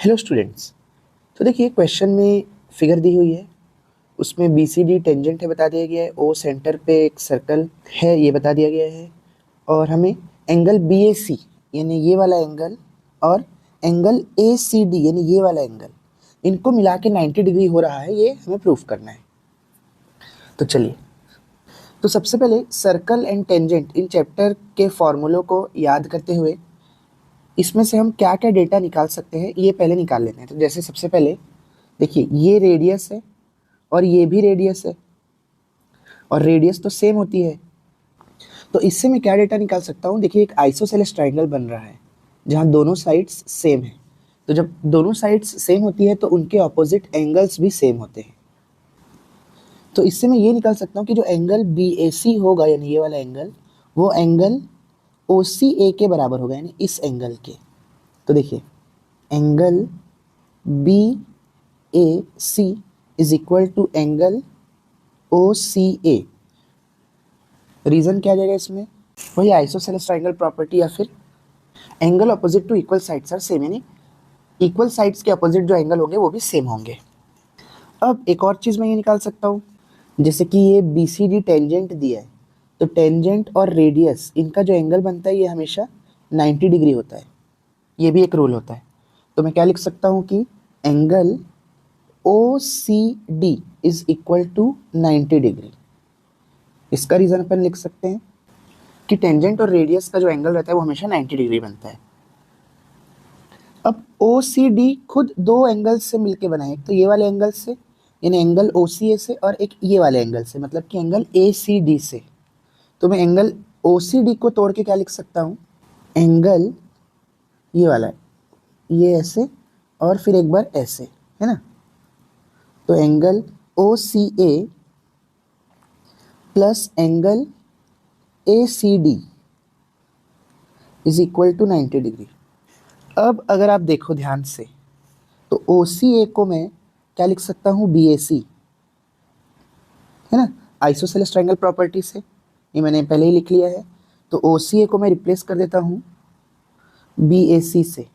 Hello students. तो देखिए question में फिगर दी हुई है, उसमें बी सी डी टेंजेंट है बता दिया गया है, ओ सेंटर पे एक सर्कल है ये बता दिया गया है, और हमें एंगल बी ए सी यानी ये वाला एंगल और एंगल ए सी डी यानी ये वाला एंगल, इनको मिला के 90 डिग्री हो रहा है, ये हमें प्रूफ करना है। तो चलिए, तो सबसे पहले circle and tangent in chapter के फॉर्मूलों को याद करते हुए इसमें से हम क्या क्या डेटा निकाल सकते हैं ये पहले निकाल लेते हैं। तो जैसे सबसे पहले देखिए, ये रेडियस है और ये भी रेडियस है, और रेडियस तो सेम होती है। तो इससे मैं क्या डेटा निकाल सकता हूँ, देखिए एक आइसोसेलेस ट्राइंगल बन रहा है जहाँ दोनों साइड्स सेम है। तो जब दोनों साइड्स सेम होती है तो उनके ऑपोजिट एंगल्स भी सेम होते हैं। तो इससे मैं ये निकाल सकता हूँ कि जो एंगल बी ए सी होगा यानी ये वाला एंगल, वो एंगल ओ सी ए के बराबर होगा यानी इस एंगल के। तो देखिए, angle B A C is equal to angle O C A. Reason क्या आ जाएगा इसमें, वही आइसोसेलेस ट्राइंगल प्रॉपर्टी या फिर angle opposite to equal sides are same, यानी इक्वल साइड्स के अपोजिट जो एंगल होंगे वो भी सेम होंगे। अब एक और चीज़ मैं ये निकाल सकता हूँ, जैसे कि ये बी सी डी टेंजेंट दिया है, तो टेंजेंट और रेडियस इनका जो एंगल बनता है ये हमेशा 90 डिग्री होता है, ये भी एक रूल होता है। तो मैं क्या लिख सकता हूँ कि angle O C D is equal to 90 degree. इसका रीज़न अपन लिख सकते हैं कि टेंजेंट और रेडियस का जो एंगल रहता है वो हमेशा 90 डिग्री बनता है। अब ओ सी डी खुद दो एंगल से मिलके बना है, एक तो ये वाले एंगल से यानी एंगल ओ सी ए से, और एक ये वाले एंगल से मतलब कि एंगल ए सी डी से। तो मैं एंगल ओ सी डी को तोड़ के क्या लिख सकता हूँ, एंगल ये वाला है, ये ऐसे और फिर एक बार ऐसे, है ना। तो angle O C A plus angle A C D is equal to 90 degree. अब अगर आप देखो ध्यान से, तो ओ सी ए को मैं क्या लिख सकता हूँ, बी ए सी, है ना, आइसोसेलेस ट्राइंगल प्रॉपर्टी से, ये मैंने पहले ही लिख लिया है। तो ओ सी ए को मैं रिप्लेस कर देता हूँ बी ए सी से,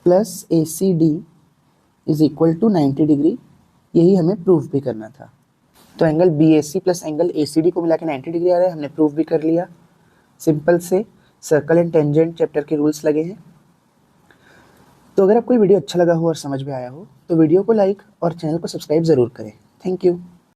plus A C D is equal to 90 degree, यही हमें प्रूफ भी करना था। तो angle B A C plus angle A C D को मिला के 90 डिग्री आ रहा है, हमने प्रूफ भी कर लिया। सिंपल से सर्कल एंड टेंजेंट चैप्टर के रूल्स लगे हैं। तो अगर आपको ये वीडियो अच्छा लगा हो और समझ में आया हो तो वीडियो को लाइक और चैनल को सब्सक्राइब ज़रूर करें। Thank you.